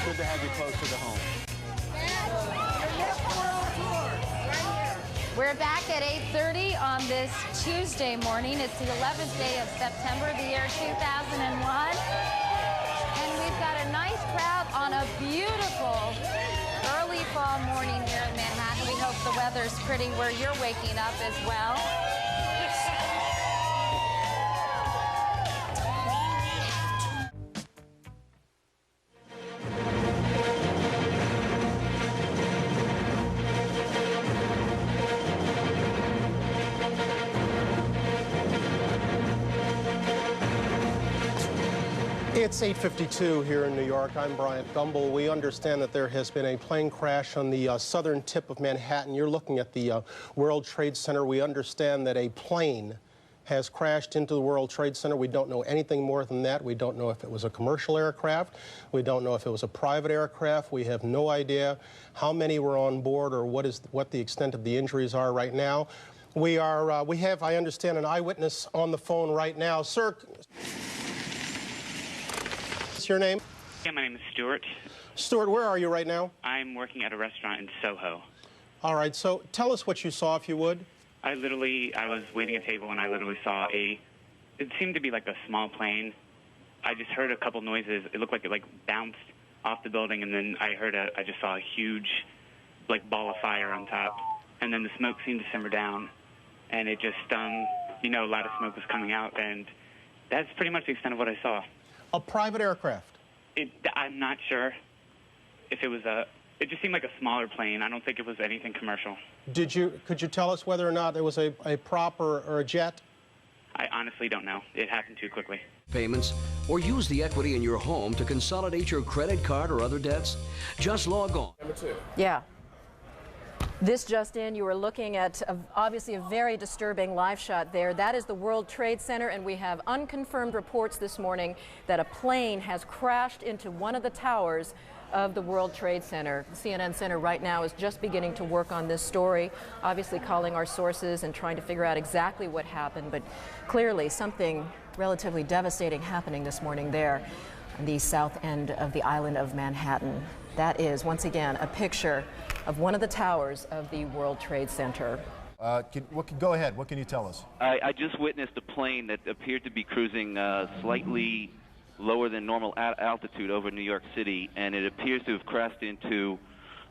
good to have you closer to home. We're back at 8:30 on this Tuesday morning. It's the 11th day of September, the year 2001. And we've got a nice crowd on a beautiful early fall morning here in Manhattan. We hope the weather's pretty where you're waking up as well. It's 8:52 here in New York. I'm Bryant Gumbel. We understand that there has been a plane crash on the southern tip of Manhattan. You're looking at the World Trade Center. We understand that a plane has crashed into the World Trade Center. We don't know anything more than that. We don't know if it was a commercial aircraft. We don't know if it was a private aircraft. We have no idea how many were on board or what the extent of the injuries are right now. We have, I understand, an eyewitness on the phone right now. Sir, your name? Yeah, my name is Stuart. Stuart, where are you right now? I'm working at a restaurant in Soho. All right, so tell us what you saw, if you would. I was waiting at a table and I literally saw it seemed to be like a small plane. I just heard a couple noises. It looked like it bounced off the building, and then I just saw a huge ball of fire on top. And then the smoke seemed to simmer down, and it just, a lot of smoke was coming out, and that's pretty much the extent of what I saw. A private aircraft? I'm not sure if it was it just seemed like a smaller plane. I don't think it was anything commercial. Could you tell us whether or not it was a prop or a jet? I honestly don't know. It happened too quickly. Payments, or use the equity in your home to consolidate your credit card or other debts? Just log on. Number 2. Yeah. This just in, you were looking at obviously a very disturbing live shot there. That is the World Trade Center, and we have unconfirmed reports this morning that a plane has crashed into one of the towers of the World Trade Center. The CNN Center right now is just beginning to work on this story, obviously calling our sources and trying to figure out exactly what happened, but clearly something relatively devastating happening this morning there on the south end of the island of Manhattan. That is, once again, a picture of one of the towers of the World Trade Center. Go ahead. What can you tell us? I just witnessed a plane that appeared to be cruising slightly lower than normal altitude over New York City, and it appears to have crashed into,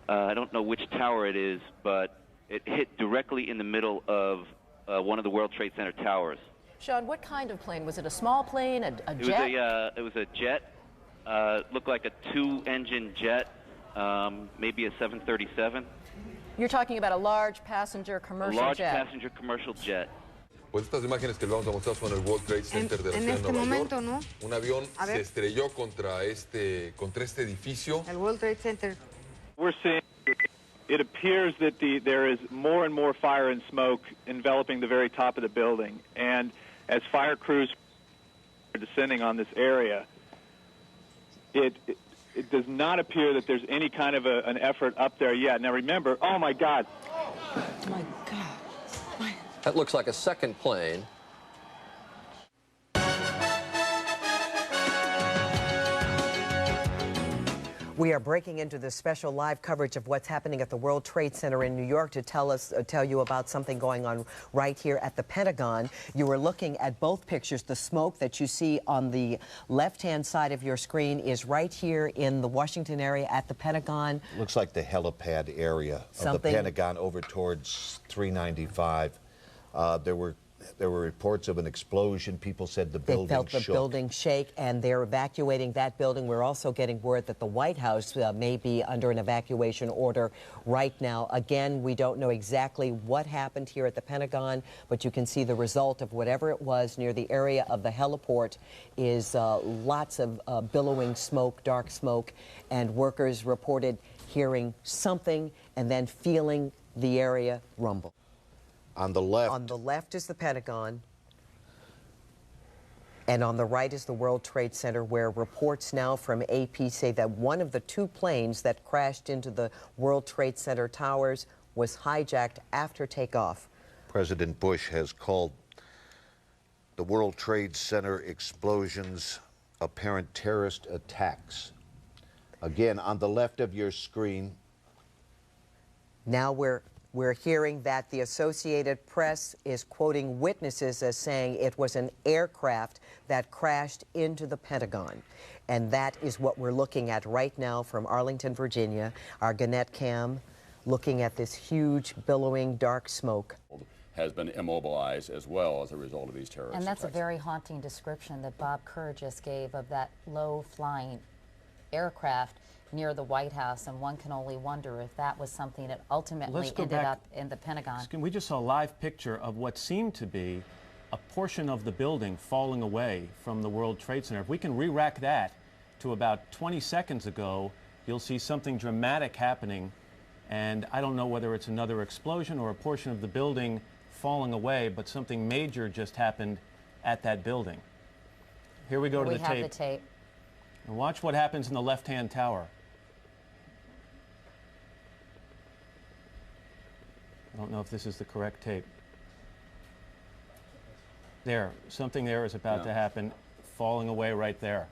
I don't know which tower it is, but it hit directly in the middle of one of the World Trade Center towers. Sean, what kind of plane? Was it a small plane, a jet? It was a jet. Looked like a 2-engine jet, maybe a 737. You're talking about a large passenger commercial large jet. Passenger commercial jet. Pues estas imágenes que le vamos a mostrar son el World Trade Center de la ciudad de Nueva York. ¿No? Un avión se estrelló contra este edificio. El World Trade Center. We're seeing it appears that there is more and more fire and smoke enveloping the very top of the building. And as fire crews are descending on this area, it does not appear that there's any kind of an effort up there yet. Now remember, oh my God. Oh my God. That looks like a second plane. We are breaking into the special live coverage of what's happening at the World Trade Center in New York to tell you about something going on right here at the Pentagon. You are looking at both pictures. The smoke that you see on the left-hand side of your screen is right here in the Washington area at the Pentagon. Looks like the helipad area of the Pentagon over towards 395. There were reports of an explosion. People said the building shook. They felt the building shake, and they're evacuating that building. We're also getting word that the White House may be under an evacuation order right now. Again, we don't know exactly what happened here at the Pentagon, but you can see the result of whatever it was near the area of the heliport is lots of billowing smoke, dark smoke, and workers reported hearing something and then feeling the area rumble. On the left. On the left is the Pentagon, and on the right is the World Trade Center, where reports now from AP say that one of the 2 planes that crashed into the World Trade Center towers was hijacked after takeoff. President Bush has called the World Trade Center explosions apparent terrorist attacks. Again, on the left of your screen. Now we're hearing that the Associated Press is quoting witnesses as saying it was an aircraft that crashed into the Pentagon. And that is what we're looking at right now from Arlington, Virginia. Our Gannett cam looking at this huge, billowing, dark smoke. Has been immobilized as well as a result of these terrorist And that's attacks. a very haunting description that Bob Kerr just gave of that low-flying aircraft near the White House, and one can only wonder if that was something that ultimately ended up in the Pentagon. We just saw a live picture of what seemed to be a portion of the building falling away from the World Trade Center. If we can re-rack that to about 20 seconds ago, you'll see something dramatic happening, and I don't know whether it's another explosion or a portion of the building falling away, but something major just happened at that building. Here we go to the tape. We have the tape. And watch what happens in the left-hand tower. I don't know if this is the correct tape. There, something there is about to happen, falling away right there.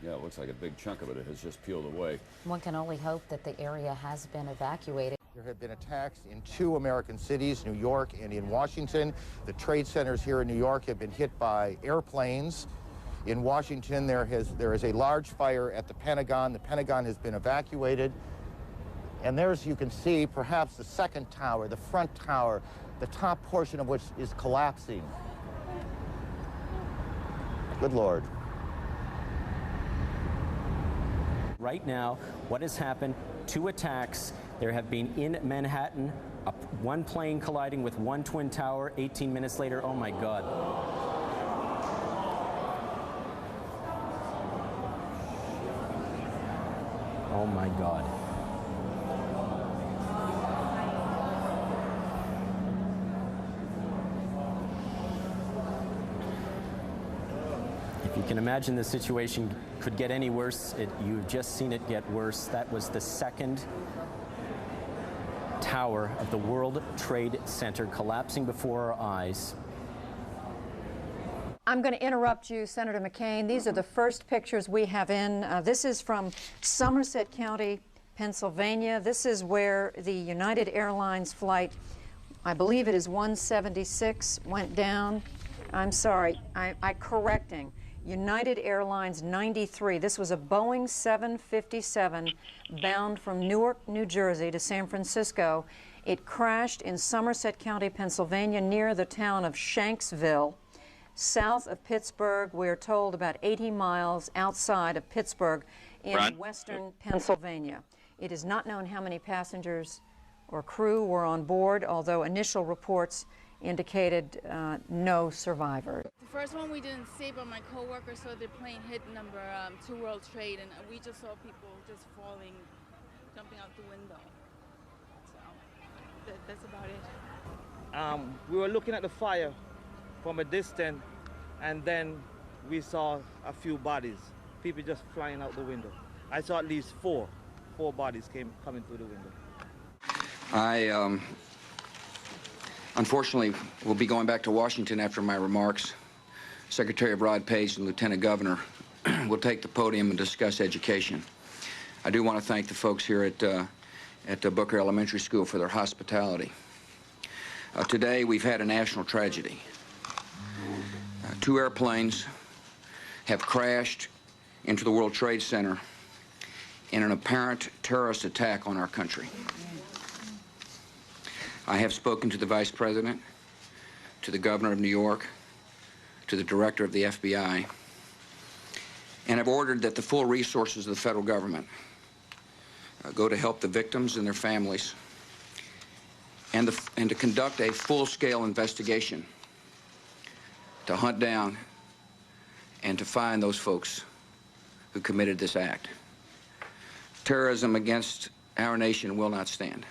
Yeah, it looks like a big chunk of it has just peeled away. One can only hope that the area has been evacuated. There have been attacks in 2 American cities, New York and in Washington. The trade centers here in New York have been hit by airplanes. In Washington, there is a large fire at the Pentagon. The Pentagon has been evacuated. And there's, you can see, perhaps the second tower, the front tower, the top portion of which is collapsing. Good Lord. Right now, what has happened, 2 attacks. There have been in Manhattan, one plane colliding with one twin tower. 18 minutes later, oh my God. Oh my God. If you can imagine the situation could get any worse, you've just seen it get worse. That was the second tower of the World Trade Center collapsing before our eyes. I'm going to interrupt you, Senator McCain. These are the first pictures we have in. This is from Somerset County, Pennsylvania. This is where the United Airlines flight, I believe it is 176, went down. I'm sorry, I'm correcting. United Airlines 93. This was a Boeing 757 bound from Newark, New Jersey to San Francisco. It crashed in Somerset County, Pennsylvania, near the town of Shanksville, south of Pittsburgh. We're told about 80 miles outside of Pittsburgh in western Pennsylvania. It is not known how many passengers or crew were on board, although initial reports indicated no survivors. The first one we didn't see, but my coworker saw the plane hit number 2 World Trade, and we just saw people just falling, jumping out the window. So that's about it. We were looking at the fire from a distance, and then we saw a few bodies, people just flying out the window. I saw at least four bodies coming through the window. I unfortunately will be going back to Washington after my remarks. Secretary of Rod Pace and Lieutenant Governor will take the podium and discuss education. I do want to thank the folks here at Booker Elementary School for their hospitality. Today we've had a national tragedy. 2 airplanes have crashed into the World Trade Center in an apparent terrorist attack on our country. I have spoken to the Vice President, to the Governor of New York, to the Director of the FBI, and have ordered that the full resources of the federal government go to help the victims and their families, and to conduct a full-scale investigation to hunt down and to find those folks who committed this act. Terrorism against our nation will not stand.